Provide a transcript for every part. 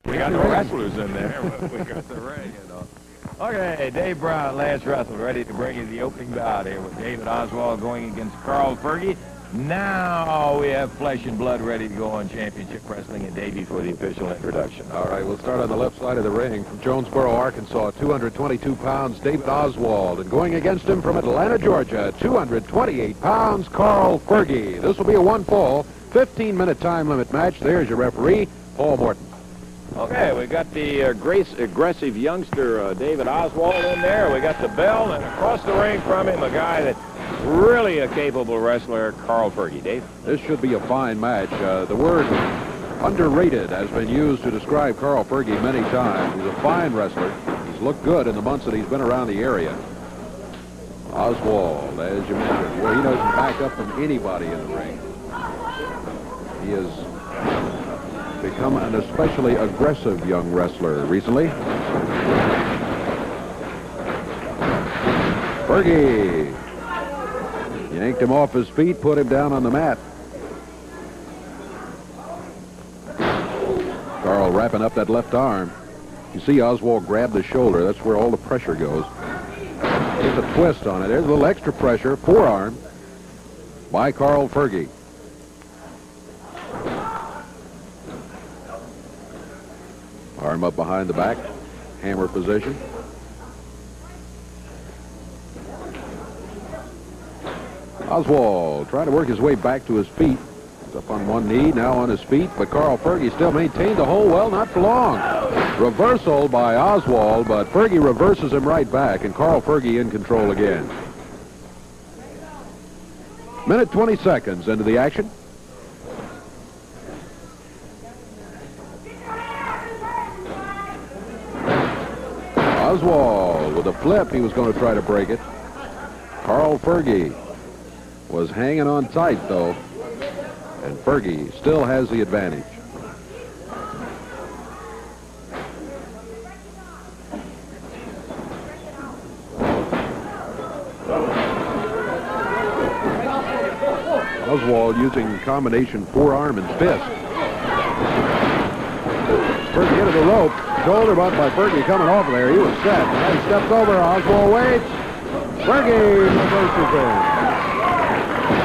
We got no wrestlers in there. We got the ring, you know. Okay, Dave Brown, Lance Russell, ready to bring you the opening bout here with David Oswald going against Carl Fergie. Now we have flesh and blood ready to go on Championship Wrestling, and Davey for the official introduction. All right, we'll start on the left side of the ring. From Jonesboro, Arkansas, 222 pounds, David Oswald. And going against him from Atlanta, Georgia, 228 pounds, Carl Fergie. This will be a one-fall, 15-minute time limit match. There's your referee, Paul Morton. Okay, we got the aggressive youngster David Oswald in there. We got the bell, and across the ring from him, a guy that's really a capable wrestler, Carl Fergie. Dave? This should be a fine match. The word underrated has been used to describe Carl Fergie many times. He's a fine wrestler. He's looked good in the months that he's been around the area. Oswald, as you mentioned, well, he doesn't back up from anybody in the ring. He has become an especially aggressive young wrestler recently. Fergie yanked him off his feet, put him down on the mat. Carl wrapping up that left arm. You see Oswald grab the shoulder. That's where all the pressure goes. There's a twist on it. There's a little extra pressure. Forearm by Carl Fergie. Arm up behind the back. Hammer position. Oswald trying to work his way back to his feet. He's up on one knee, now on his feet, but Carl Fergie still maintained the hold. Well, not for long. Reversal by Oswald, but Fergie reverses him right back, and Carl Fergie in control again. Minute 20 seconds into the action. Oswald with a flip. He was going to try to break it. Carl Fergie was hanging on tight, though, and Fergie still has the advantage. Oswald using combination forearm and fist. Fergie into the rope. Shoulder butt by Fergie coming off of there. He was set. Now he steps over. Oswald waits. Fergie reverses him.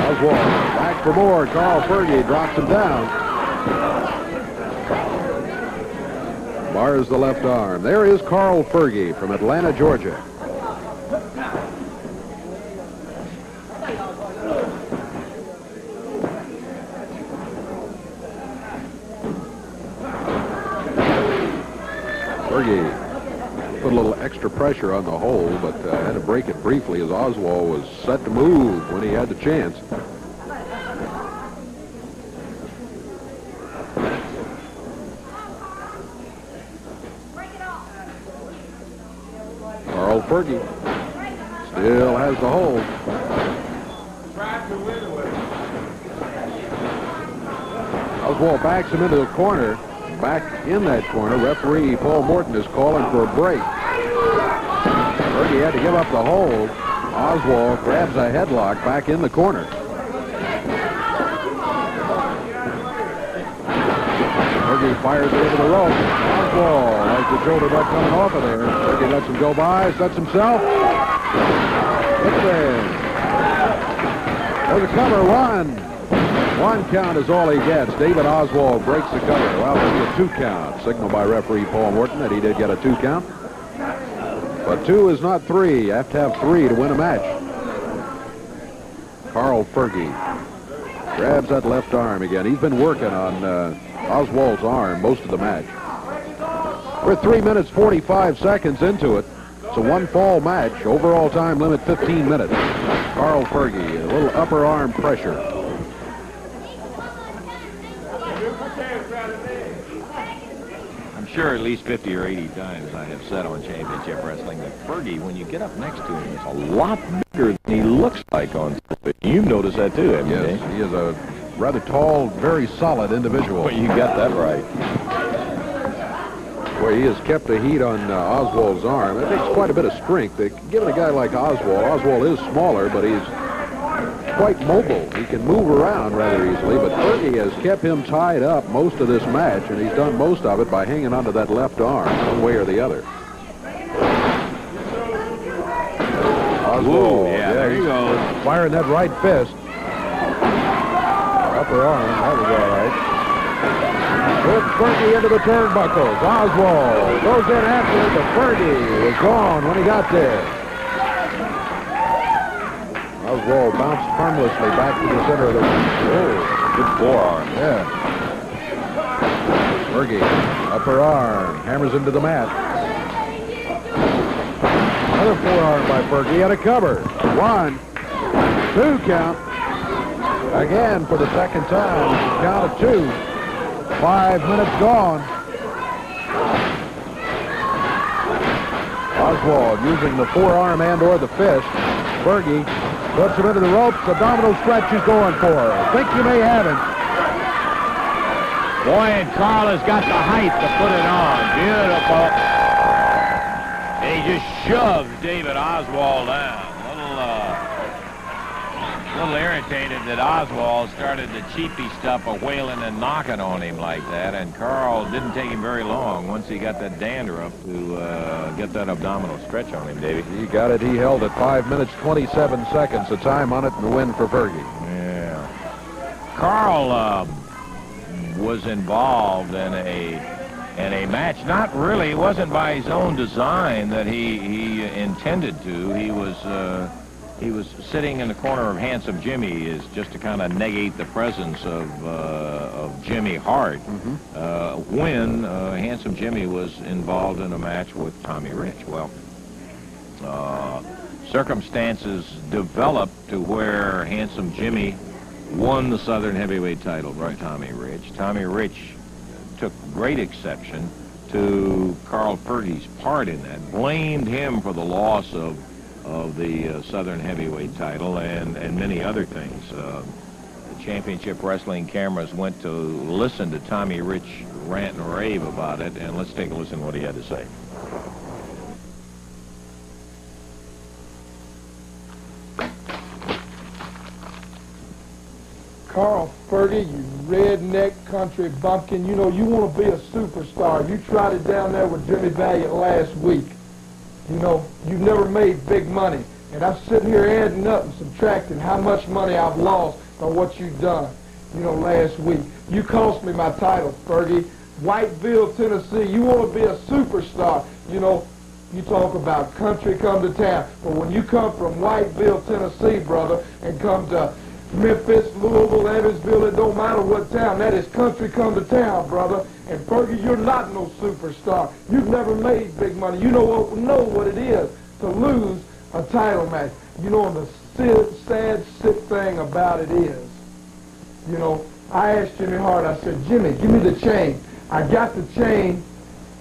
Oswald back for more. Carl Fergie drops him down. Bars the left arm. There is Carl Fergie from Atlanta, Georgia. Fergie put a little extra pressure on the hold, but had to break it briefly as Oswald was set to move when he had the chance. Carl Fergie still has the hold. Oswald backs him into the corner. Back in that corner, referee Paul Morton is calling for a break. Fergie had to give up the hold. Oswald grabs a headlock back in the corner. Fergie fires it into the rope. Oswald has the shoulder butt coming off of there. Fergie lets him go by, sets himself. Hits in. There's a cover, one. One count is all he gets. David Oswald breaks the cover. Well, there'll be a 2 count. Signal by referee Paul Morton that he did get a 2 count. But 2 is not 3. You have to have 3 to win a match. Carl Fergie grabs that left arm again. He's been working on Oswald's arm most of the match. We're 3 minutes 45 seconds into it. It's a one-fall match. Overall time limit 15 minutes. Carl Fergie, a little upper arm pressure. Sure, at least 50 or 80 times I have said on Championship Wrestling that Fergie, when you get up next to him, is a lot bigger than he looks like on TV. You've noticed that too, haven't you? Yes, he is a rather tall, very solid individual. Well, you got that right. Boy, he has kept the heat on Oswald's arm. It takes quite a bit of strength. Given a guy like Oswald is smaller, but he's quite mobile. He can move around rather easily, but Fergie has kept him tied up most of this match, and he's done most of it by hanging onto that left arm one way or the other. Oswald, yeah, there you go. Firing that right fist. Upper arm, that was all right. Puts Fergie into the turnbuckles. Oswald goes in after it, but Fergie was gone when he got there. Oswald bounced harmlessly back to the center of the ring. Oh, good forearm. Yeah. Fergie, upper arm, hammers into the mat. Another forearm by Fergie at a cover. 1, 2 count. Again for the second time. Count of 2. 5 minutes gone. Oswald using the forearm and or the fist. Fergie puts him into the ropes. Abdominal stretch is going for. Think you may have him. Boy, and Carl has got the height to put it on. Beautiful. And he just shoves David Oswald down. A little irritated that Oswald started the cheapy stuff of wailing and knocking on him like that, and Carl didn't take him very long once he got that dander up to get that abdominal stretch on him, Davey. He got it. He held it 5 minutes, 27 seconds. The time on it and the win for Fergie. Yeah. Carl was involved in a match. Not really. It wasn't by his own design that he intended to. He was sitting in the corner of Handsome Jimmy is just to kind of negate the presence of Jimmy Hart when Handsome Jimmy was involved in a match with Tommy Rich. Well, circumstances developed to where Handsome Jimmy won the Southern Heavyweight title by Tommy Rich. Tommy Rich took great exception to Carl Fergie's part in that, blamed him for the loss of the Southern Heavyweight title and many other things. The Championship Wrestling cameras went to listen to Tommy Rich rant and rave about it, and let's take a listen to what he had to say. Carl Fergie, you redneck country bumpkin, you know, you want to be a superstar. You tried it down there with Jimmy Valiant last week. You know, you've never made big money. And I'm sitting here adding up and subtracting how much money I've lost on what you've done, you know, last week. You cost me my title, Fergie. Whiteville, Tennessee, you want to be a superstar. You know, you talk about country come to town. But when you come from Whiteville, Tennessee, brother, and come to Memphis, Louisville, Evansville, it don't matter what town. That is country come to town, brother. And Fergie, you're not no superstar. You've never made big money. You know what it is to lose a title match. You know, the sad, sick thing about it is, you know, I asked Jimmy Hart, I said, Jimmy, give me the chain. I got the chain,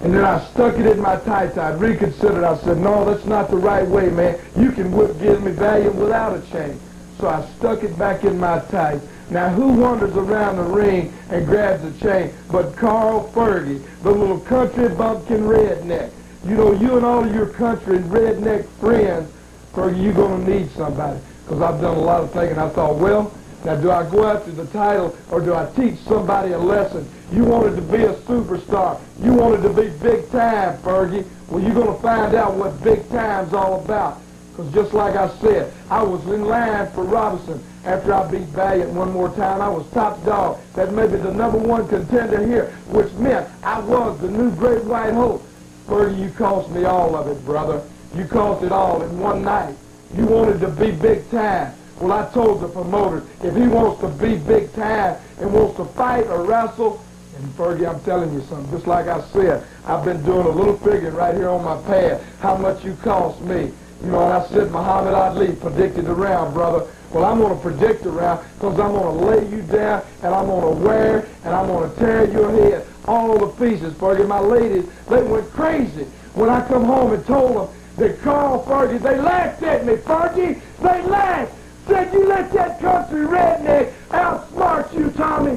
and then I stuck it in my tights. I reconsidered. I said, no, that's not the right way, man. You can whip Jimmy Valiant without a chain. So I stuck it back in my tights. Now, who wanders around the ring and grabs a chain but Carl Fergie, the little country bumpkin redneck? You know, you and all of your country redneck friends, Fergie, you're going to need somebody. Because I've done a lot of thinking. I thought, well, now do I go after the title or do I teach somebody a lesson? You wanted to be a superstar. You wanted to be big time, Fergie. Well, you're going to find out what big time's all about. Because just like I said, I was in line for Robinson after I beat Valiant one more time. I was top dog. That may be the #1 contender here, which meant I was the new great white hope. Fergie, you cost me all of it, brother. You cost it all in one night. You wanted to be big time. Well, I told the promoter, if he wants to be big time and wants to fight or wrestle, and Fergie, I'm telling you something, just like I said, I've been doing a little figuring right here on my pad, how much you cost me. You know, and I said Muhammad Ali predicted the round, brother. Well, I'm going to predict the round because I'm going to lay you down and I'm going to wear and I'm going to tear your head all to pieces, Fergie. My ladies, they went crazy when I come home and told them that Carl Fergie, they laughed at me, Fergie. They laughed. Said, you let that country redneck outsmart you, Tommy.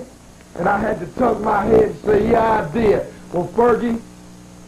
And I had to tuck my head and say, yeah, I did. Well, Fergie,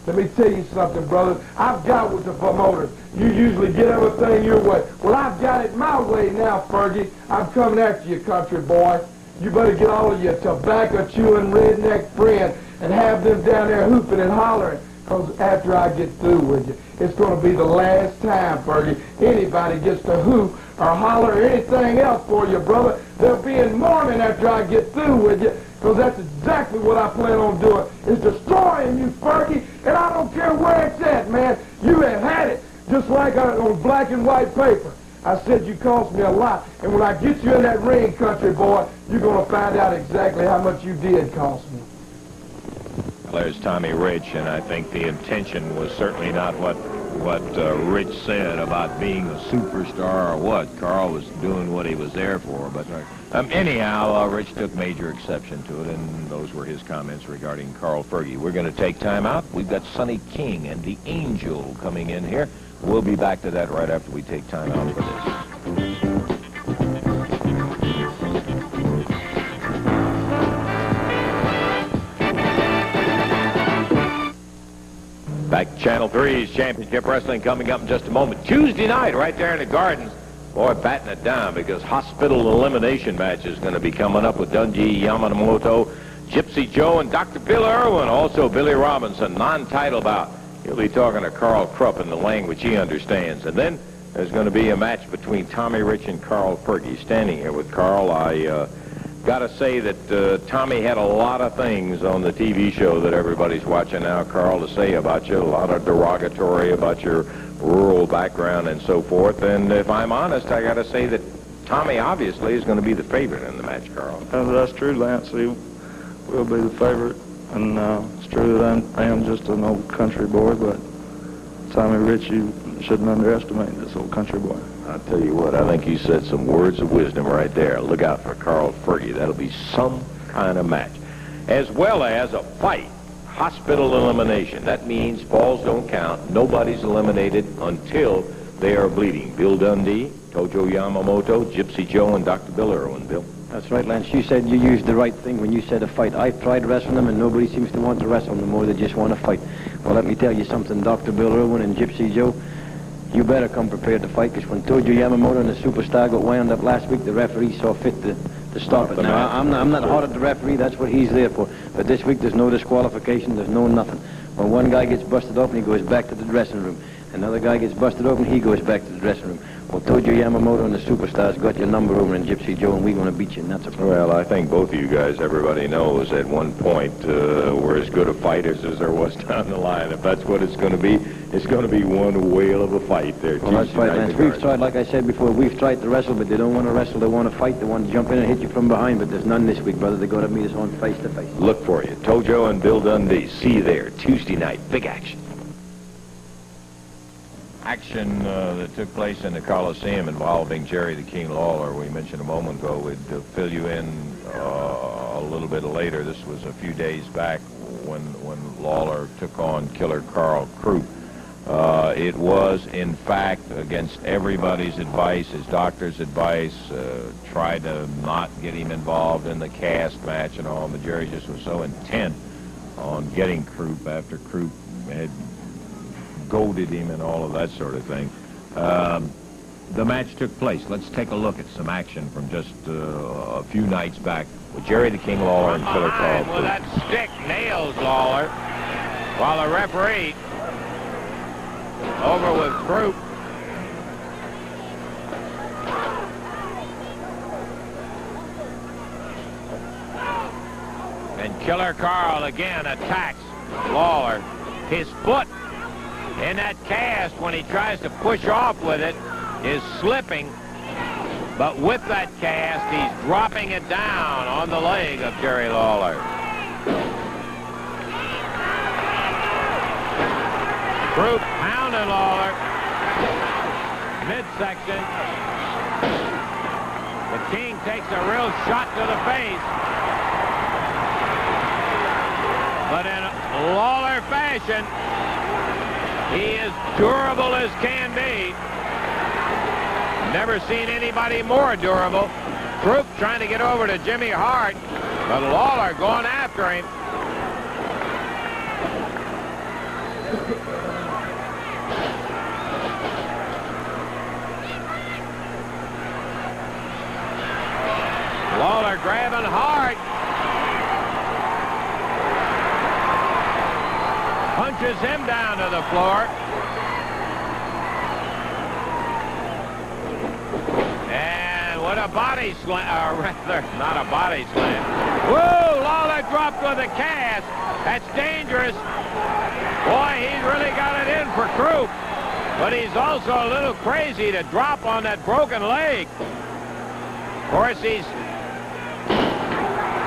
let me tell you something, brother. I've got with the promoters. You usually get everything your way. Well, I've got it my way now, Fergie. I'm coming after you, country boy. You better get all of your tobacco-chewing redneck friends and have them down there hooping and hollering. Because after I get through with you, it's going to be the last time, Fergie, anybody gets to hoop or holler or anything else for you, brother. They'll be in mourning after I get through with you. Because that's exactly what I plan on doing, is destroying you, Fergie. And I don't care where it's at, man. You have had it, just like on black and white paper. I said you cost me a lot. And when I get you in that ring, country boy, you're going to find out exactly how much you did cost me. There's Tommy Rich, and I think the intention was certainly not what Rich said about being a superstar or what. Carl was doing what he was there for. But anyhow, Rich took major exception to it, and those were his comments regarding Carl Fergie. We're going to take time out. We've got Sonny King and the Angel coming in here. We'll be back to that right after we take time out for this. Back to Channel 3's Championship Wrestling coming up in just a moment. Tuesday night right there in the Gardens. Boy, batting it down because hospital elimination match is going to be coming up with Dungey Yamamoto, Gypsy Joe, and Dr. Bill Irwin. Also Billy Robinson, non-title bout. He'll be talking to Carl Krupp in the language he understands. And then there's going to be a match between Tommy Rich and Carl Fergie. Standing here with Carl, I got to say that Tommy had a lot of things on the TV show that everybody's watching now, Carl, to say about you. A lot of derogatory about your rural background and so forth. And if I'm honest, I got to say that Tommy obviously is going to be the favorite in the match, Carl. That's true, Lance. He will be the favorite. And it's true that I am just an old country boy, but Tommy Rich, you shouldn't underestimate this old country boy. I'll tell you what, I think you said some words of wisdom right there. Look out for Carl Fergie. That'll be some kind of match. As well as a fight. Hospital elimination. That means falls don't count. Nobody's eliminated until they are bleeding. Bill Dundee, Tojo Yamamoto, Gypsy Joe, and Dr. Bill Irwin. Bill? That's right, Lance. You said you used the right thing when you said a fight. I've tried wrestling them, and nobody seems to want to wrestle them more. They just want to fight. Well, let me tell you something, Dr. Bill Irwin and Gypsy Joe. You better come prepared to fight, because when Tojo Yamamoto and the Superstar got wound up last week, the referee saw fit to stop it. Now, I'm not hard at the referee. That's what he's there for. But this week, there's no disqualification. There's no nothing. When one guy gets busted open, he goes back to the dressing room. Another guy gets busted open, he goes back to the dressing room. Well, Tojo Yamamoto and the Superstars got your number over in Gypsy Joe, and we're going to beat you, and that's a problem. Well, I think both of you guys, everybody knows at one point we're as good a fighters as there was down the line. If that's what it's going to be one whale of a fight there. Well, that's right, Lance. We've tried, like I said before, we've tried to wrestle, but they don't want to wrestle. They want to fight. They want to jump in and hit you from behind, but there's none this week, brother. They're going to meet us on face to face. Look for you. Tojo and Bill Dundee. See you there Tuesday night. Big action. Action that took place in the Coliseum involving Jerry the King Lawler. We mentioned a moment ago. We'd fill you in a little bit later. This was a few days back when Lawler took on Killer Carl Krupp. It was, in fact, against everybody's advice, his doctor's advice, tried to not get him involved in the cast match and all, but Jerry just was so intent on getting Krupp after Krupp had goaded him and all of that sort of thing. The match took place. Let's take a look at some action from just a few nights back with Jerry the King Lawler and Killer Carl Krupp. Well, that stick nails Lawler, while the referee over with Krupp. And Killer Carl again attacks Lawler. His foot in that cast, when he tries to push off with it, is slipping. But with that cast, he's dropping it down on the leg of Jerry Lawler. Krupp pounded Lawler. Midsection. The King takes a real shot to the face. But in Lawler fashion, he is durable as can be. Never seen anybody more durable. Krupp trying to get over to Jimmy Hart, but Lawler going after him. grabbing hard. Punches him down to the floor. And what a body slam, or rather, not a body slam. Whoa, Lawler dropped with a cast. That's dangerous. Boy, he's really got it in for Croup. But he's also a little crazy to drop on that broken leg. Of course, he's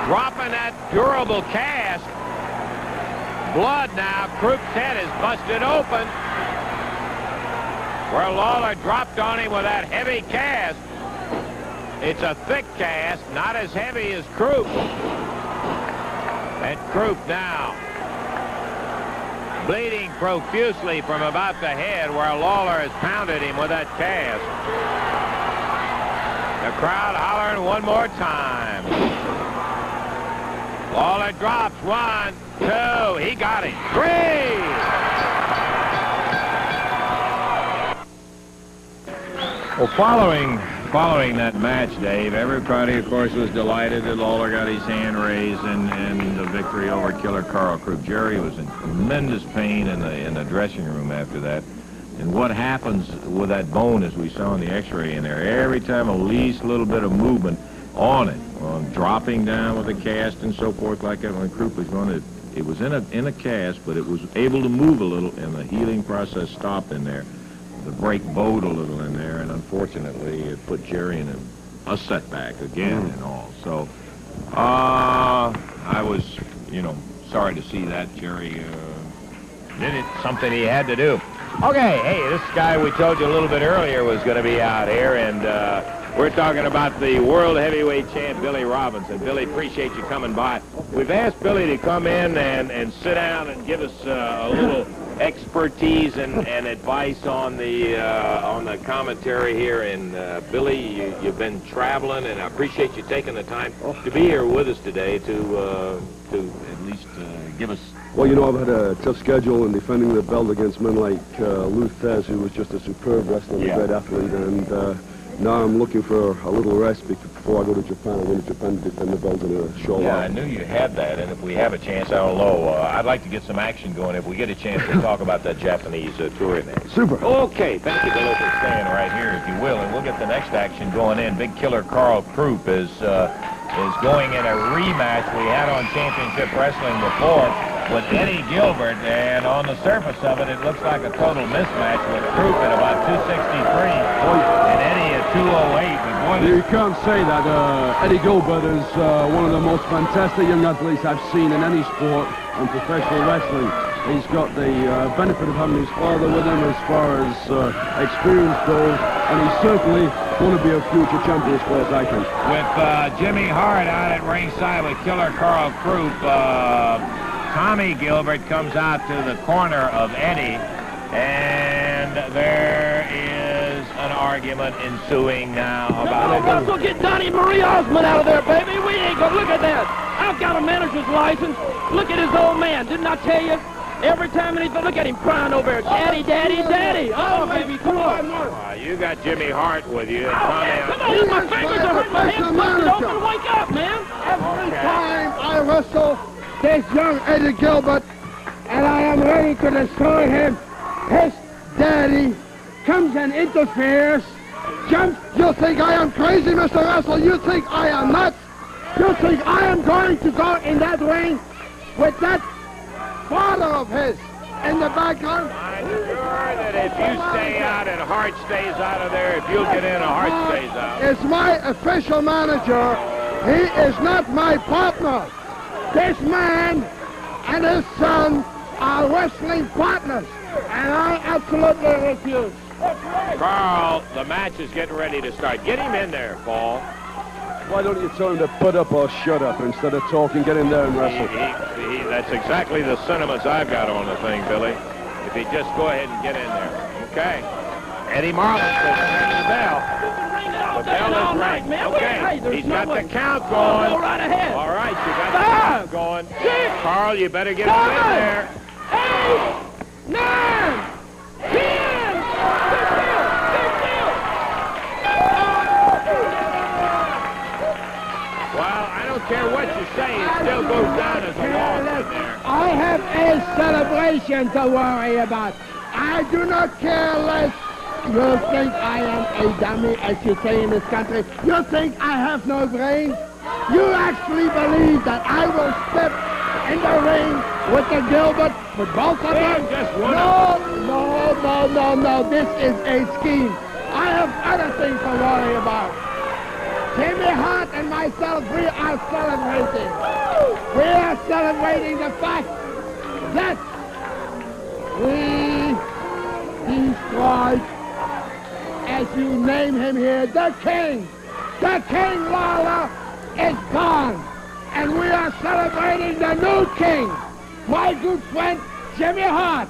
dropping that durable cast. Blood now. Croup's head is busted open. Where Lawler dropped on him with that heavy cast. It's a thick cast, not as heavy as Croup. And Croup now bleeding profusely from about the head where Lawler has pounded him with that cast. The crowd hollering one more time. Lawler drops. 1, 2. He got him. 3. Well, following that match, Dave, everybody, of course, was delighted that Lawler got his hand raised and the victory over Killer Carl Croup. Jerry was in tremendous pain in the dressing room after that. And what happens with that bone, as we saw in the X-ray in there, every time a least little bit of movement on it, dropping down with a cast and so forth like that, when Croup was going to, it was in a cast, but it was able to move a little, and the healing process stopped in there. The break bowed a little in there, and unfortunately it put Jerry in a setback again and all. So I was, sorry to see that. Jerry did it, something he had to do. Okay, hey, this guy we told you a little bit earlier was going to be out here, and we're talking about the world heavyweight champ, Billy Robinson. Billy, appreciate you coming by. We've asked Billy to come in and sit down and give us a little expertise and advice on the commentary here. And Billy, you've been traveling, and I appreciate you taking the time to be here with us today to at least give us. Well, I've had a tough schedule in defending the belt against men like Lou Thez, who was just a superb wrestler and a great athlete, and now I'm looking for a little rest before I go to Japan. I'm going to Japan to defend the belt in a short while. Yeah, I knew you had that, and if we have a chance, I don't know. I'd like to get some action going. If we get a chance to talk about that Japanese tour in there. Super. Okay, thank you, Billy, for staying right here, if you will, and we'll get the next action going in. Big Killer Carl Croup is going in a rematch we had on Championship Wrestling before with Eddie Gilbert, and on the surface of it, it looks like a total mismatch with Croup at about 263 and Eddie at 208. You can't say that. Eddie Gilbert is one of the most fantastic young athletes I've seen in any sport and professional wrestling. He's got the benefit of having his father with him as far as experience goes, and he's certainly going to be a future champion as far as I think. With Jimmy Hart out at ringside with Killer Carl Croup, Tommy Gilbert comes out to the corner of Eddie, and there is an argument ensuing now about it. Russell, get Donnie Marie Osmond out of there, baby. We ain't gonna look at that. I've got a manager's license. Look at his old man. Didn't I tell you? Every time anything, look at him crying over there. Daddy, daddy, daddy. Oh, baby, come on. You got Jimmy Hart with you. Come on, my fingers are hurt. My head's busted open. Wake up, man. Every time I wrestle this young Eddie Gilbert, and I am ready to destroy him, his daddy comes and interferes, jumps. You think I am crazy, Mr. Russell? You think I am nuts? You think I am going to go in that ring with that father of his in the background? I'm sure that if you stay out and Hart stays out of there, if you'll get in, Hart stays out. It's my official manager. He is not my partner. This man and his son are wrestling partners, and I absolutely refuse. Carl, the match is getting ready to start. Get him in there, Paul. Why don't you tell him to put up or shut up instead of talking? Get in there and wrestle. That's exactly the sentiments I've got on the thing, Billy. If he just go ahead and get in there. Okay. Eddie Marlin says ring the bell. The bell is ringing. Okay. He's got the count going. Go right ahead. All right, you got the count going. Carl, you better get him in there. 8, 9, 10. Well, nothing to worry about. I do not care less. You think I am a dummy, as you say in this country? You think I have no brains? You actually believe that I will step in the ring with the Gilbert, with both of them? No. This is a scheme. I have other things to worry about. Jimmy Hart and myself, we are celebrating. We are celebrating the fact that we destroyed, as you name him here, the King. The King Lawler is gone. And we are celebrating the new king, my good friend, Jimmy Hart.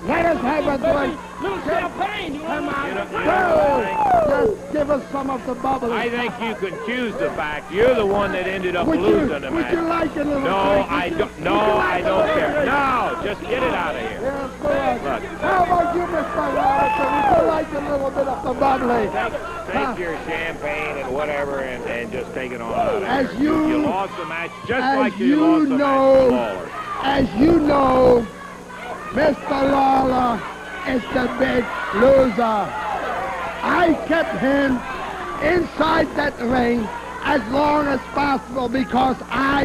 Let us have a drink. Little champagne. Come on. Just give us some of the bubbly. I think you can choose the fact. You're the one that ended up losing the match. Would you like a little No, drink? I don't. No, I don't care. No, just get it out of here. Yes, good. How about you, Mr. Robinson? Would you like a little bit of the bubbly? Take your champagne and whatever and just take it on out of As here. you- You lost the match just as like you you lost the know- match to Lawler. As you know, Mr. Lawler is the big loser. I kept him inside that ring as long as possible because I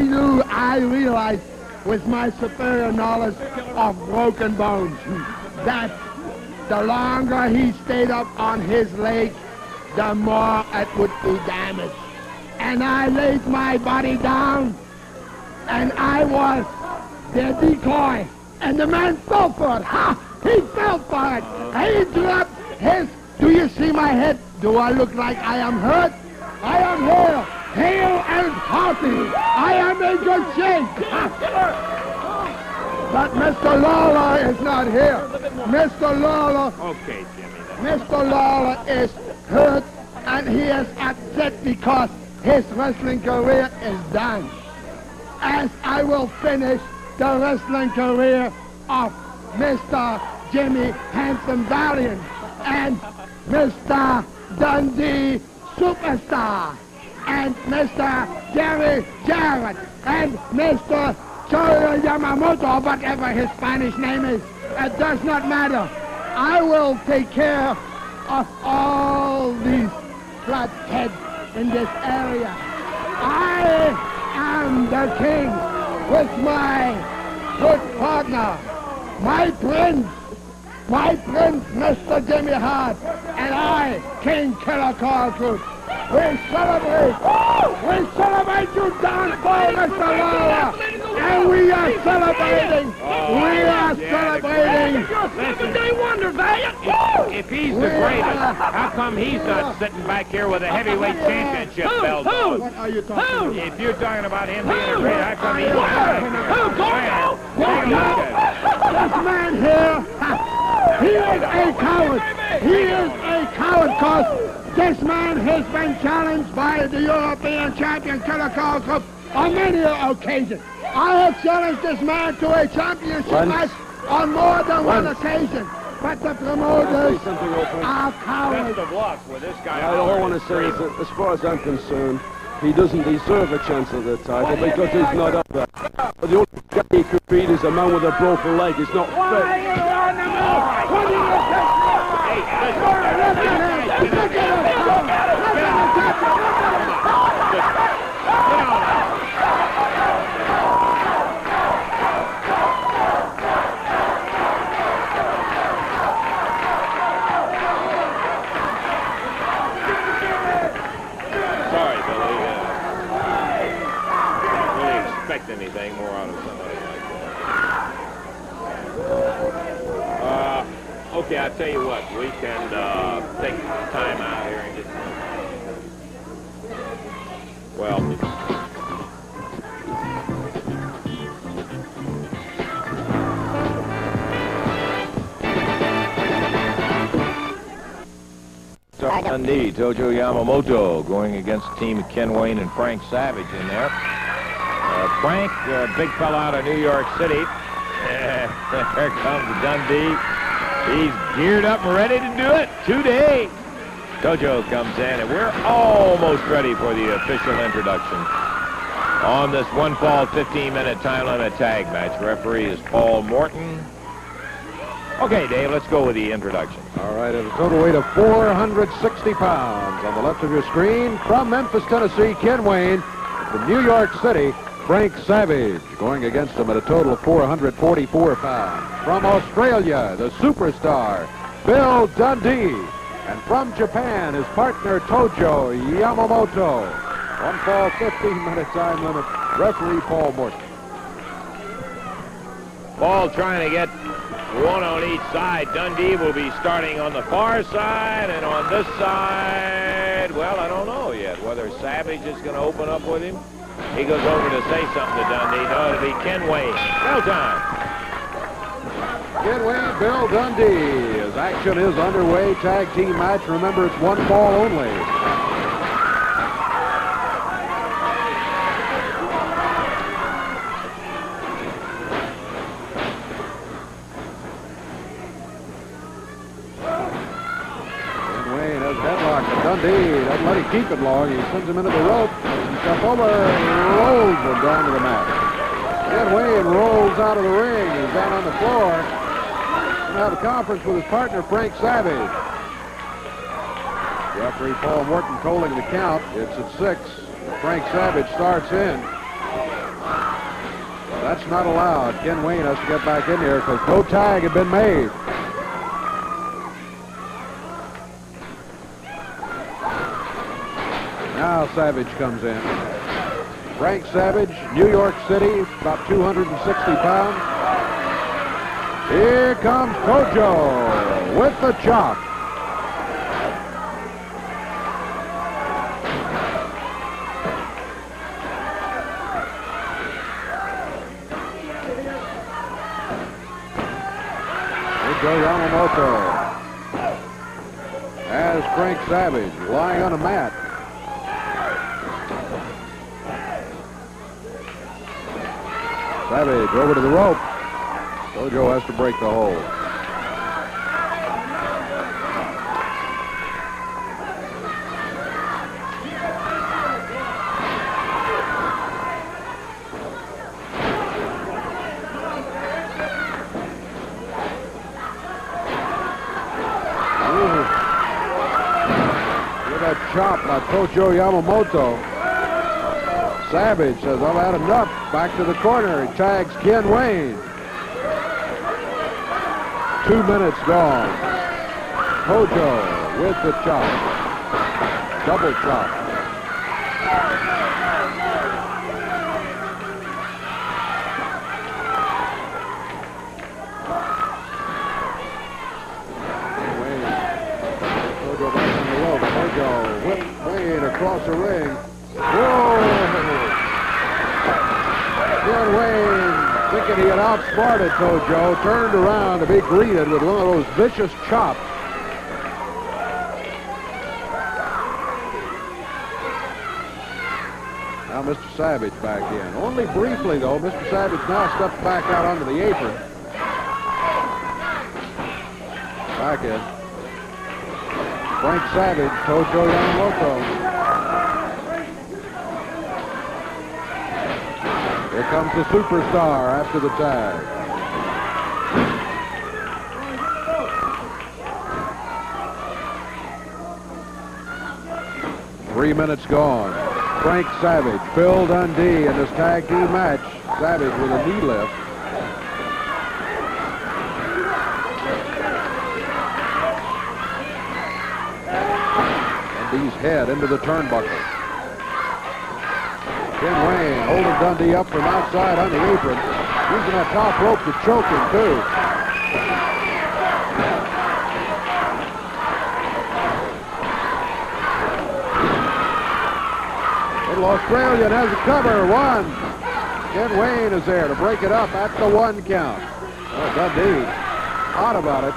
realized with my superior knowledge of broken bones that the longer he stayed up on his leg, the more it would be damaged. And I laid my body down and I was the decoy. And the man fell for it. Ha! He fell for it. He dropped his... Do you see my head? Do I look like I am hurt? I am here, hale and hearty. I am in good shape. But Mr. Lawler is not here. Mr. Lawler... Okay, Jimmy. Mr. Lawler is hurt and he is upset because his wrestling career is done. As I will finish the wrestling career of Mr. Jimmy Handsome Valiant and Mr. Dundee Superstar and Mr. Jerry Jarrett and Mr. Joe Yamamoto, whatever his Spanish name is. It does not matter. I will take care of all these flatheads in this area. I am the king with my good partner, my prince, Mr. Jimmy Hart, and I, King Killer Carl Cruz. We celebrate you downfall, Mr. Lawler, and we are celebrating. You're a seven-day wonder, Valiant. If he's the greatest, how come he's not sitting back here with a heavyweight championship belt on? What are you talking about? If you're talking about him being a great, how come he's not? This man here, he is a coward. He is a coward because this man has been challenged by the European champion Killer Carl Cruz on many occasions. I have challenged this man to a championship match on more than one occasion. But the promoters are cowards. Best of luck with this guy. All I want to say is that, as far as I'm concerned, he doesn't deserve a chance at the title because he's not up there. But the only guy he could beat is a man with a broken leg. He's not fit. Sorry, Billy. Can't really expect anything more out of somebody like that. Okay, I'll tell you what. We can take time out here and just... Well... Dundee, Tojo Yamamoto going against the team of Ken Wayne and Frank Savage in there. Frank, big fella out of New York City. There comes Dundee. He's geared up and ready to do it today. Tojo comes in, and we're almost ready for the official introduction. on this 1-fall, 15-minute time limit tag match. Referee is Paul Morton. Okay, Dave, let's go with the introduction. All right, at a total weight of 460 pounds. On the left of your screen, from Memphis, Tennessee, Ken Wayne. From New York City, Frank Savage, going against him at a total of 444 pounds. From Australia, the superstar, Bill Dundee. And from Japan, his partner, Tojo Yamamoto. 1-fall, 15-minute time limit. Referee Paul Morton. Paul trying to get one on each side. Dundee will be starting on the far side, and on this side, well, I don't know yet whether Savage is going to open up with him. He goes over to say something to Dundee. No, it'll be Ken Wayne. Bell time. Ken Wayne, Bill Dundee. As action is underway, tag team match. Remember, it's 1 fall only. Dundee doesn't let him keep it long. He sends him into the rope. He jumps over and rolls him down to the mat. Ken Wayne rolls out of the ring. He's down on the floor. He's going to have a conference with his partner, Frank Savage. Referee Paul Morton calling the count. It's at 6. Frank Savage starts in. That's not allowed. Ken Wayne has to get back in here because no tag had been made. Now Savage comes in. Frank Savage, New York City, about 260 pounds. Here comes Tojo with the chop. Tojo Yamamoto as Frank Savage lying on a mat. Savage over to the rope. Tojo has to break the hold. Look at that chop by Tojo Yamamoto. Savage says, I've had enough. Back to the corner. He tags Ken Wayne. 2 minutes gone. Tojo with the chop. Double chop. Wayne. Tojo back on the rope. Tojo whipped Wayne across the ring. Whoa! Ken Wayne, thinking he had outsmarted Tojo, turned around to be greeted with one of those vicious chops. Now Mr. Savage back in. Only briefly, though. Mr. Savage now steps back out onto the apron. Back in. Frank Savage, Tojo Yamamoto. Here comes the superstar after the tag. Three minutes gone. Frank Savage, Bill Dundee in this tag team match. Savage with a knee lift. Dundee's head into the turnbuckle. Ken Wayne holding Dundee up from outside on the apron. Using that top rope to choke him, too. Little Australian has a cover. 1. Ken Wayne is there to break it up at the 1 count. Oh, Dundee, hot about it.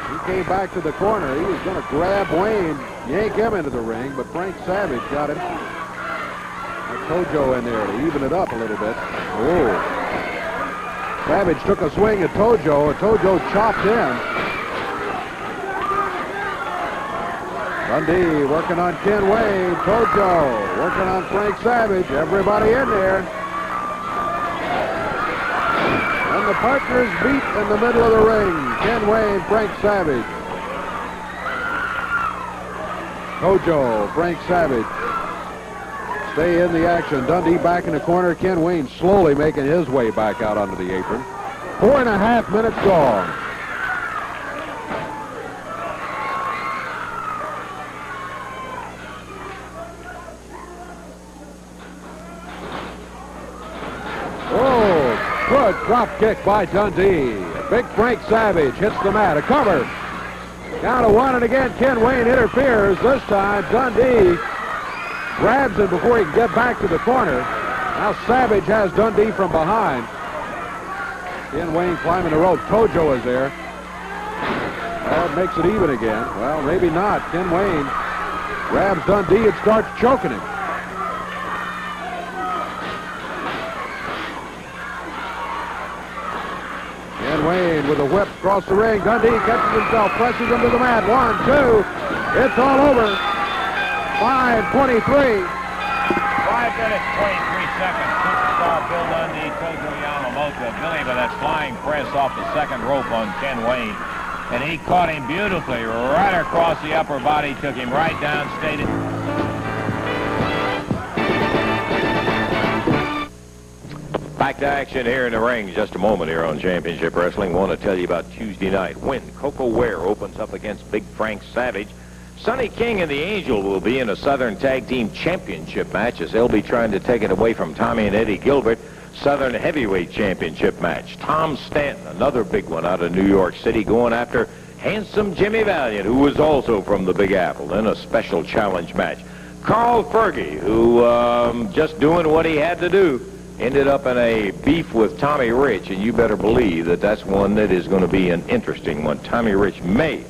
He came back to the corner. He was going to grab Wayne, yank him into the ring, but Frank Savage got him. Tojo in there to even it up a little bit. Oh. Savage took a swing at Tojo, and Tojo chopped in. Dundee working on Ken Wayne. Tojo working on Frank Savage. Everybody in there. And the partners meet in the middle of the ring. Ken Wayne, Frank Savage. Tojo, Frank Savage. Stay in the action. Dundee back in the corner. Ken Wayne slowly making his way back out onto the apron. 4.5 minutes gone. Oh, good drop kick by Dundee. Big Frank Savage hits the mat. A cover. Down to one, and again Ken Wayne interferes. This time Dundee grabs him before he can get back to the corner. Now Savage has Dundee from behind. Ken Wayne climbing the rope. Tojo is there. That makes it even again. Well, maybe not. Ken Wayne grabs Dundee and starts choking him. Ken Wayne with a whip across the ring. Dundee catches himself, presses him to the mat. 1, 2. It's all over. 5:23. 5 minutes, 23 seconds. Superstar Bill Dundee, Tojo Yamamoto. Billy with that flying press off the second rope on Ken Wayne. And he caught him beautifully right across the upper body, took him right down, stayed it. Back to action here in the ring just a moment here on Championship Wrestling. Want to tell you about Tuesday night when Coco Ware opens up against Big Frank Savage. Sonny King and the Angel will be in a Southern Tag Team Championship match as they'll be trying to take it away from Tommy and Eddie Gilbert. Southern Heavyweight Championship match. Tom Stanton, another big one out of New York City, going after handsome Jimmy Valiant, who was also from the Big Apple, in a special challenge match. Carl Fergie, who just doing what he had to do, ended up in a beef with Tommy Rich, and you better believe that that's one that is going to be an interesting one. Tommy Rich may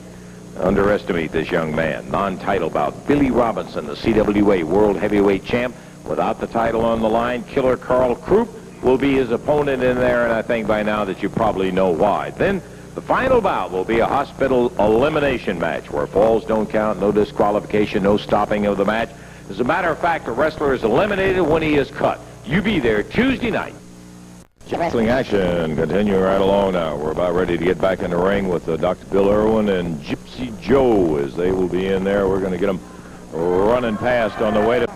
underestimate this young man. Non-title bout. Billy Robinson, the CWA World Heavyweight Champ, without the title on the line. Killer Carl Krupp will be his opponent in there, and I think by now that you probably know why. Then the final bout will be a hospital elimination match where falls don't count, no disqualification, no stopping of the match. As a matter of fact, the wrestler is eliminated when he is cut. You be there Tuesday night. Wrestling action continuing right along now. We're about ready to get back in the ring with Dr. Bill Irwin and Gypsy Joe as they will be in there. We're going to get them running past on the way to...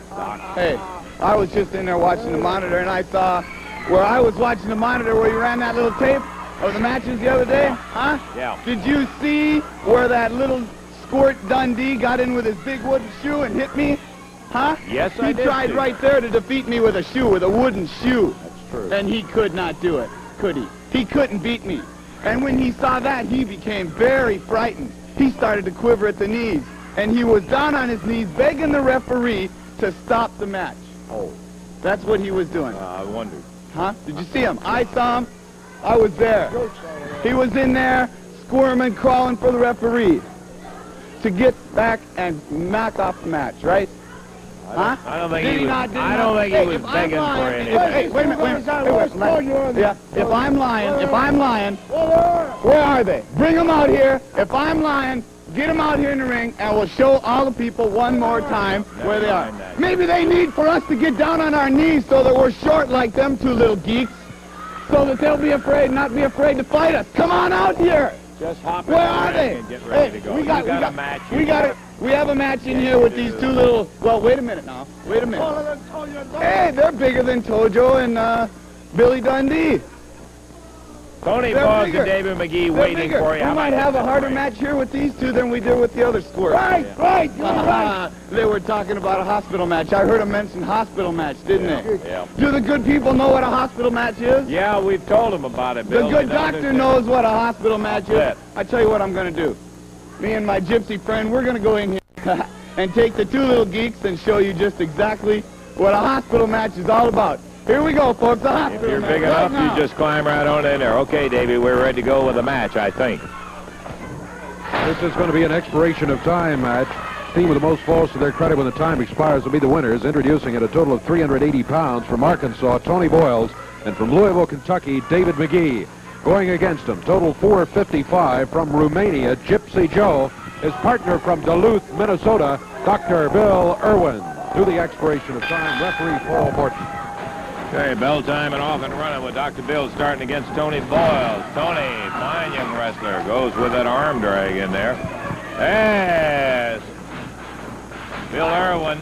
Hey, I was just in there watching the monitor, and I saw where I was watching the monitor where you ran that little tape of the matches the other day, huh? Yeah. Did you see where that little squirt Dundee got in with his big wooden shoe and hit me? Huh? Yes, I did. He tried right there to defeat me with a shoe, with a wooden shoe. That's true. And he could not do it, could he? He couldn't beat me. And when he saw that, he became very frightened. He started to quiver at the knees. And he was down on his knees begging the referee to stop the match. Oh. That's what he was doing. I wondered. Huh? Did you see him? I saw him. I was there. He was in there squirming, crawling for the referee to get back and knock off the match, right? Huh? I don't think Did he was, not, I don't think he was begging for anything. Hey, wait a minute. Yeah, if I'm lying, where are they? Bring them out here. If I'm lying, get them out here in the ring, and we'll show all the people one more time where they are. Maybe they need for us to get down on our knees so that we're short like them two little geeks, so that they'll be afraid, not be afraid to fight us. Come on out here. Just hop in Where the are ring they? and get ready to go. We got a match. We have a match in here with these two little... Well, wait a minute now. Wait a minute. Hey, they're bigger than Tojo and Billy Dundee. Tony They're Boggs bigger. and David McGee They're waiting bigger. for you. We might have a harder match here with these two than we did with the other squirts. Right, you're right. They were talking about a hospital match. I heard them mention hospital match, didn't they? Yeah. Do the good people know what a hospital match is? Yeah, we've told him about it, Bill. The good They doctor understand. knows what a hospital match bet. is. I tell you what I'm going to do. Me and my gypsy friend, we're going to go in here and take the two little geeks and show you just exactly what a hospital match is all about. Here we go, folks, a hospital If you're match. big right enough, now. you just climb right on in there. Okay, Davey, we're ready to go with the match, I think. This is going to be an expiration of time match. Team with the most falls to their credit when the time expires will be the winners. Introducing at a total of 380 pounds from Arkansas, Tony Boyles, and from Louisville, Kentucky, David McGee. Going against him, total 455 from Romania, Gypsy Joe. his partner from Duluth, Minnesota, Dr. Bill Irwin. To the expiration of time, referee Paul Morton. Okay, bell time and off and running with Dr. Bill starting against Tony Boyle. Tony, fine young wrestler, goes with that arm drag in there. Yes. Bill Irwin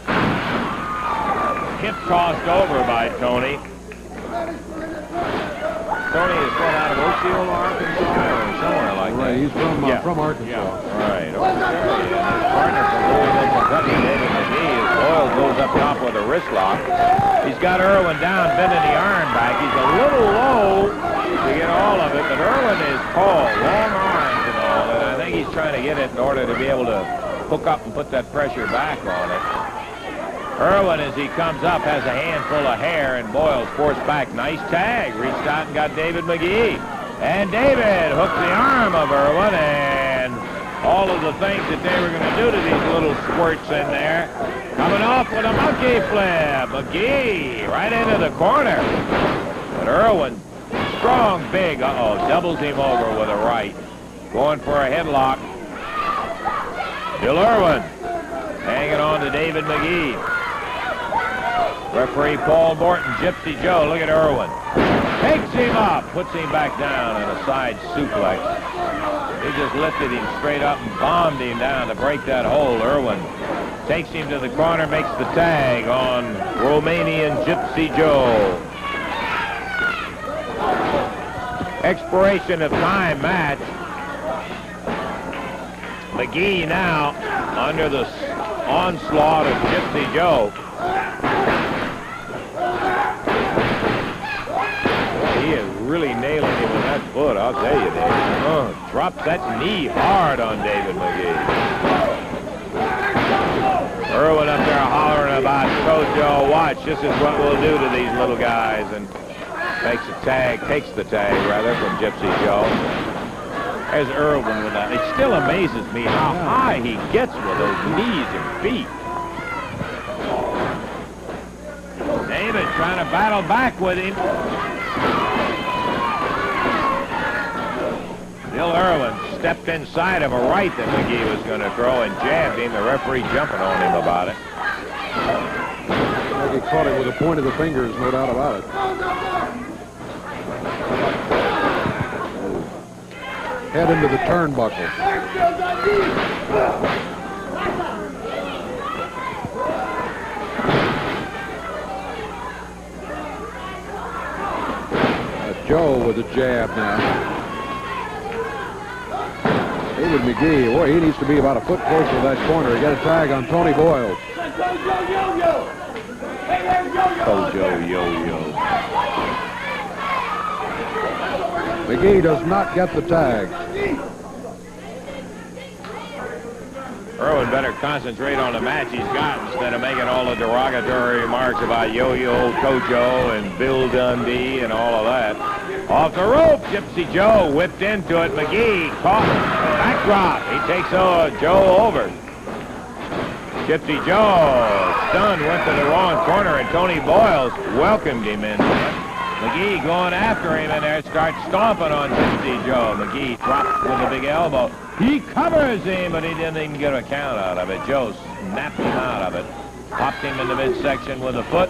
hip tossed over by Tony. Tony is from out of Osceola, Arkansas, or somewhere like that. Right, he's from Arkansas. Yeah, right. Okay. And his partner from Louisville, Kentucky, David McGee, as Boyle goes up top with a wrist lock. He's got Irwin down, bending the arm back. He's a little low to get all of it, but Irwin is tall, long arms and all, and I think he's trying to get it in order to be able to hook up and put that pressure back on it. Irwin, as he comes up, has a handful of hair, and Boyle's forced back. Nice tag. Reached out and got David McGee. And David hooked the arm of Irwin, and all of the things that they were going to do to these little squirts in there. Coming off with a monkey flip. McGee right into the corner. But Irwin, strong, big, doubles him over with a right. Going for a headlock. Bill Irwin hanging on to David McGee. Referee Paul Morton, Gypsy Joe, look at Irwin. Takes him up, puts him back down in a side suplex. He just lifted him straight up and bombed him down to break that hold. Irwin takes him to the corner, makes the tag on Romanian Gypsy Joe. Expiration of time match. McGee now under the onslaught of Gypsy Joe. He is really nailing him with that foot, I'll tell you, Dave. Drops that knee hard on David McGee. Irwin up there hollering about Kojo. Watch, this is what we'll do to these little guys. And takes the tag rather, from Gypsy Joe. There's Irwin with that. It still amazes me how high he gets with those knees and feet. David trying to battle back with him. Bill Irwin stepped inside of a right that McGee was going to throw and jabbed him. The referee jumping on him about it. Like he caught him with the point of the fingers, no doubt about it. Head into the turnbuckle. Joe with a jab now. David McGee, boy, he needs to be about a foot closer to that corner. He got a tag on Tony Boyle. Kojo yo-yo. McGee does not get the tag. Irwin better concentrate on the match he's got instead of making all the derogatory remarks about Yo-Yo, Kojo, and Bill Dundee and all of that. Off the rope, Gypsy Joe whipped into it. McGee caught backdrop. He takes Joe over. Gypsy Joe, stunned, went to the wrong corner, and Tony Boyles welcomed him in there. McGee going after him in there, starts stomping on Gypsy Joe. McGee drops with a big elbow. He covers him, but he didn't even get a count out of it. Joe snapped him out of it. Popped him in the midsection with a foot.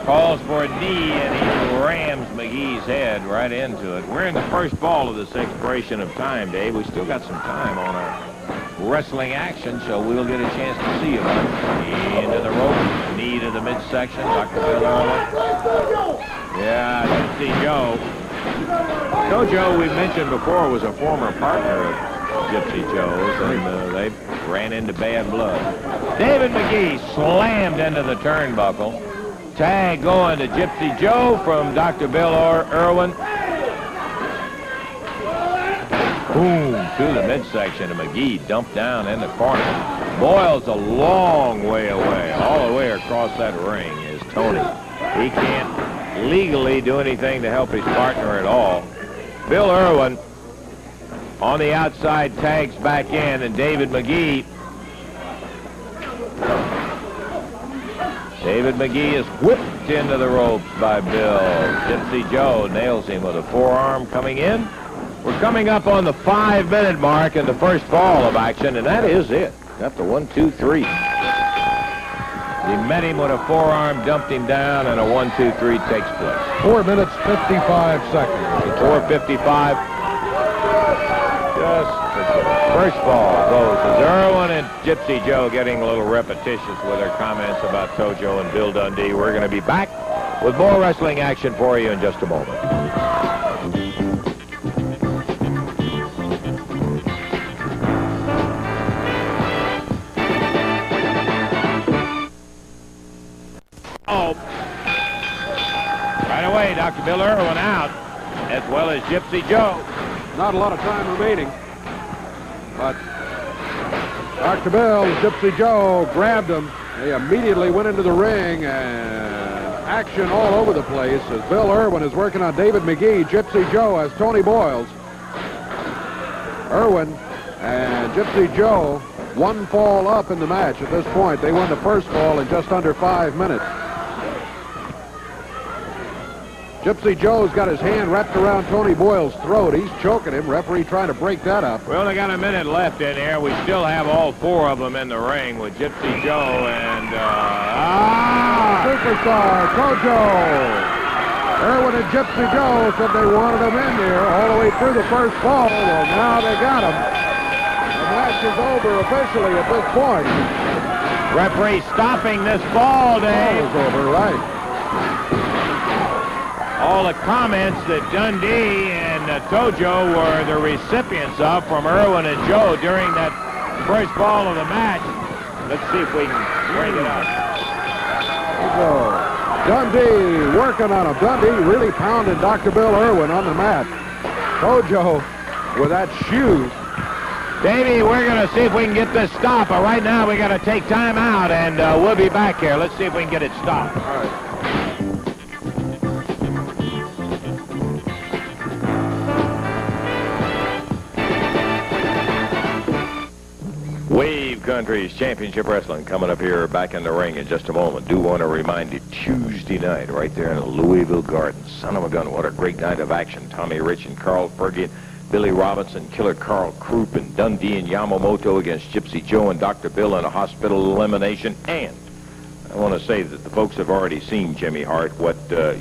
Calls for a knee, and he rams McGee's head right into it. We're in the first ball of this expiration of time, Dave. We still got some time on our wrestling action, so we'll get a chance to see it. Knee into the rope, knee to the midsection. Dr. Bill Irwin. Yeah, Gypsy Joe. Kojo, we mentioned before, was a former partner of Gypsy Joe's, and they ran into bad blood. David McGee slammed into the turnbuckle. Tag going to Gypsy Joe from Dr. Bill Irwin. Boom, to the midsection, and McGee dumped down in the corner. Boyle's a long way away. All the way across that ring is Tony. He can't legally do anything to help his partner at all. Bill Irwin on the outside tags back in, and David McGee is whipped into the ropes by Bill. Gypsy Joe nails him with a forearm coming in. We're coming up on the 5-minute mark in the first fall of action, and that is it. Got the 1, 2, 3. He met him with a forearm, dumped him down, and a 1, 2, 3 takes place. 4 minutes, 55 seconds. 4:55. Just first ball goes as Irwin and Gypsy Joe getting a little repetitious with their comments about Tojo and Bill Dundee. We're going to be back with more wrestling action for you in just a moment. Right away, Dr. Bill Irwin out, as well as Gypsy Joe. Not a lot of time remaining, but Dr. Bill and Gypsy Joe grabbed him. They immediately went into the ring, and action all over the place as Bill Irwin is working on David McGee. Gypsy Joe has Tony Boyles. Irwin and Gypsy Joe, one fall up in the match at this point. They won the first fall in just under 5 minutes. Gypsy Joe's got his hand wrapped around Tony Boyle's throat. He's choking him. Referee trying to break that up. We only got a minute left in here. We still have all 4 of them in the ring with Gypsy Joe and Superstar Tojo. Irwin and Gypsy Joe said they wanted him in there all the way through the first fall. Well, now they got him. The match is over officially at this point. Referee stopping this ball, Dave. Ball is over, right. All the comments that Dundee and Tojo were the recipients of from Irwin and Joe during that first ball of the match. Let's see if we can bring it up. Dundee working on him. Dundee really pounded Dr. Bill Irwin on the mat. Tojo with that shoe. Davey, we're going to see if we can get this stopped, but right now we got to take time out, and we'll be back here. Let's see if we can get it stopped. All right. Wave Country's Championship Wrestling coming up here back in the ring in just a moment. Do want to remind you, Tuesday night right there in the Louisville Gardens. Son of a gun, what a great night of action. Tommy Rich and Carl Fergie, Billy Robinson, Killer Carl Krupp, and Dundee and Yamamoto against Gypsy Joe and Dr. Bill in a hospital elimination. And I want to say that the folks have already seen, Jimmy Hart, what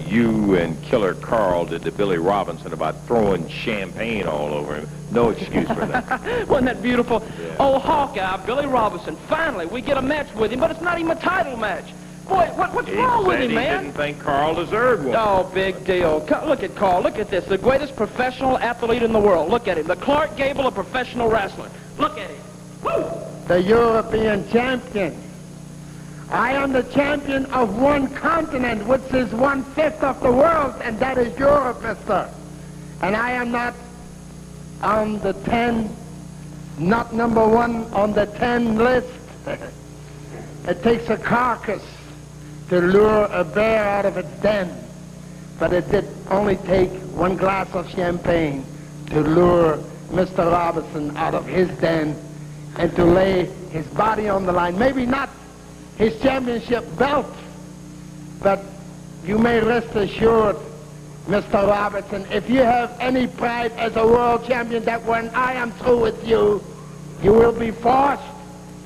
you and Killer Carl did to Billy Robinson about throwing champagne all over him. No excuse for that. Wasn't that beautiful? Yeah. Oh, Hawkeye, Billy Robinson. Finally, we get a match with him, but it's not even a title match. Boy, what's wrong with him, man? He didn't think Carl deserved one. Oh, big deal. Look at Carl. Look at this. The greatest professional athlete in the world. Look at him. The Clark Gable of professional wrestling. Look at him. Woo! The European champion. I am the champion of one continent, which is 1/5 of the world, and that is Europe, mister. And I am not on the 10, not number 1 on the 10 list. It takes a carcass to lure a bear out of its den, but it did only take 1 glass of champagne to lure Mr. Robinson out of his den and to lay his body on the line. Maybe not his championship belt, but you may rest assured, Mr. Robertson, if you have any pride as a world champion, that when I am through with you, you will be forced.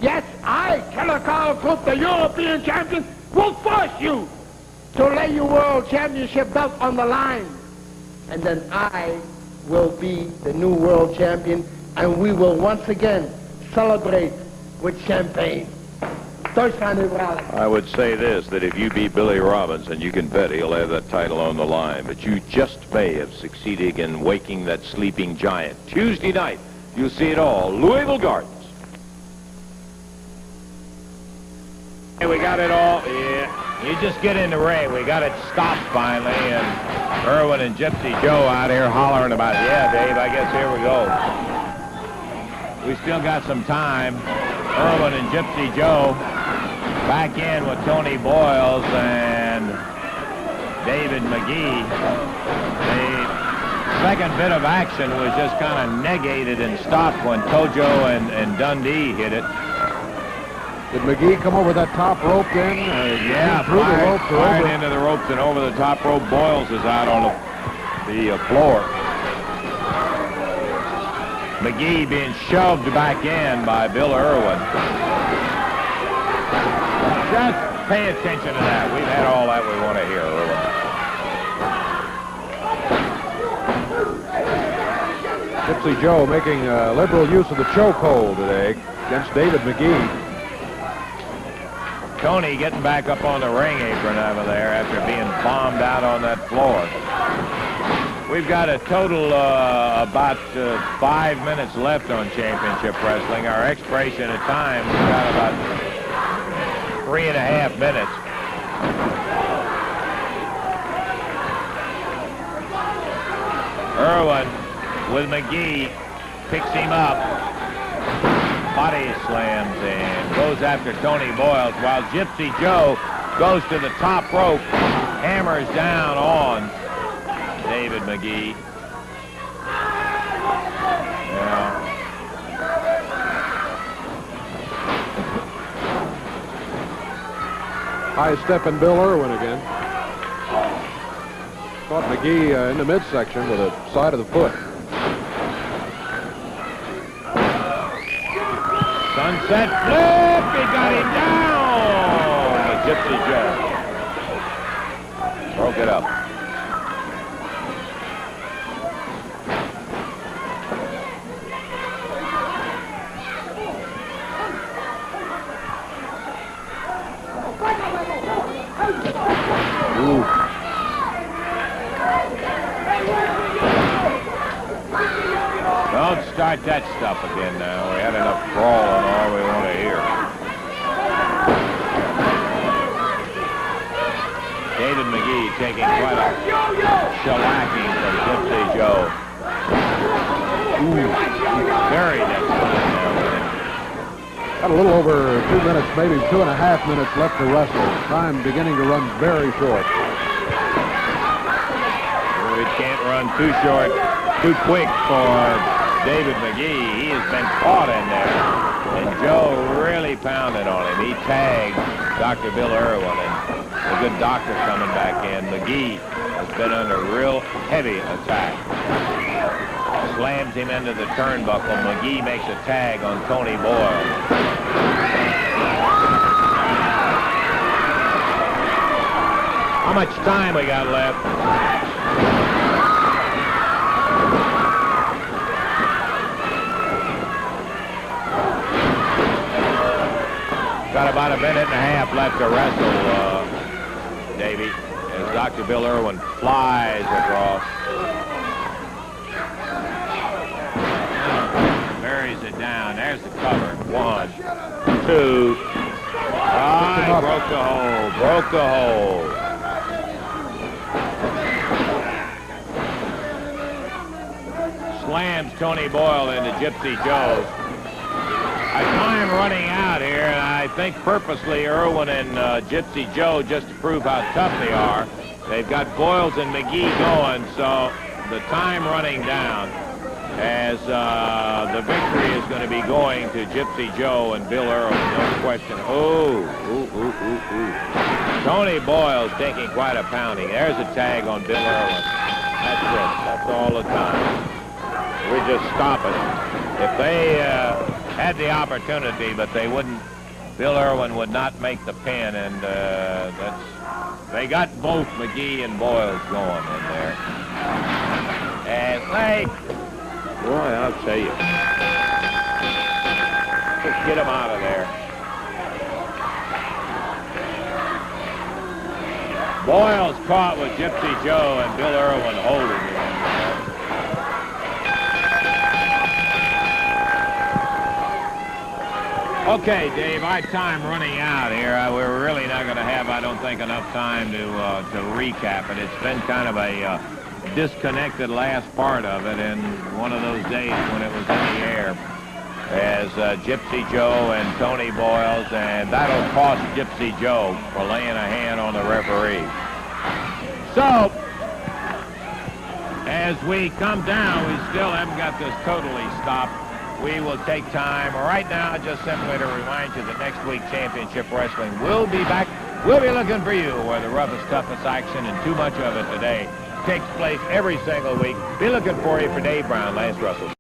Yes, I, Killer Carl Krupp, the European champion, will force you to lay your world championship belt on the line. And then I will be the new world champion, and we will once again celebrate with champagne. I would say this, that if you beat Billy Robinson, you can bet he'll have that title on the line. But you just may have succeeded in waking that sleeping giant. Tuesday night, you'll see it all. Louisville Gardens. Hey, we got it all. Yeah. You just get in the ring. We got it stopped finally. And Irwin and Gypsy Joe out here hollering about it. Yeah, Dave, I guess here we go. We still got some time. Irwin and Gypsy Joe back in with Tony Boyles and David McGee. The second bit of action was just kind of negated and stopped when Tojo and Dundee hit it. Did McGee come over that top rope then? Yeah, fired into the ropes and over the top rope. Boyles is out on the floor. McGee being shoved back in by Bill Irwin. Just pay attention to that. We've had all that we want to hear, Irwin. Gypsy Joe making liberal use of the chokehold today against David McGee. Tony getting back up on the ring apron over there after being bombed out on that floor. We've got a total about 5 minutes left on Championship Wrestling. Our expiration of time, we've got about 3.5 minutes. Irwin with McGee, picks him up, body slams and goes after Tony Boyles, while Gypsy Joe goes to the top rope, hammers down on David McGee. Yeah. High stepping Bill Irwin again. Caught McGee in the midsection with a side of the foot. Sunset flip, he got him down. Gypsy Joe broke it up. Ooh. Don't start that stuff again now. We had enough brawl and all we want to hear. David McGee taking quite a shellacking from Gypsy Joe. Ooh, very difficult. Got a little over 2 minutes, maybe 2.5 minutes left to wrestle. Time beginning to run very short. We can't run too short, too quick for David McGee. He has been caught in there, and Joe really pounded on him. He tagged Dr. Bill Irwin, and a good doctor coming back in. McGee has been under real heavy attack. Slams him into the turnbuckle. McGee makes a tag on Tony Boyle. How much time we got left? Got about 1.5 minutes left to wrestle, Davey, as Dr. Bill Irwin flies across. Buries it down. There's the cover. 1, 2. Ah, he broke the hold. Broke the hold. Slams Tony Boyle into Gypsy Joe. Time running out here, and I think purposely Irwin and Gypsy Joe, just to prove how tough they are, they've got Boyles and McGee going, so the time running down as the victory is going to be going to Gypsy Joe and Bill Irwin, no question. Tony Boyle's taking quite a pounding. There's a tag on Bill Irwin. That's it. That's all the time. We just stop it. If they had the opportunity, but they wouldn't, Bill Irwin would not make the pin, and they got both McGee and Boyles going in there. And boy, I'll tell you, just get them out of there. Boyles caught with Gypsy Joe and Bill Irwin holding him. Okay, Dave, our time running out here. We're really not going to have, I don't think, enough time to recap it. It's been kind of a disconnected last part of it, and one of those days when it was in the air, as Gypsy Joe and Tony Boyles, and that'll cost Gypsy Joe for laying a hand on the referee. So, as we come down, we still haven't got this totally stopped. We will take time right now just simply to remind you that next week Championship Wrestling will be back. We'll be looking for you where the roughest, toughest action and too much of it today takes place every single week. Be looking for you for Dave Brown, Lance Russell.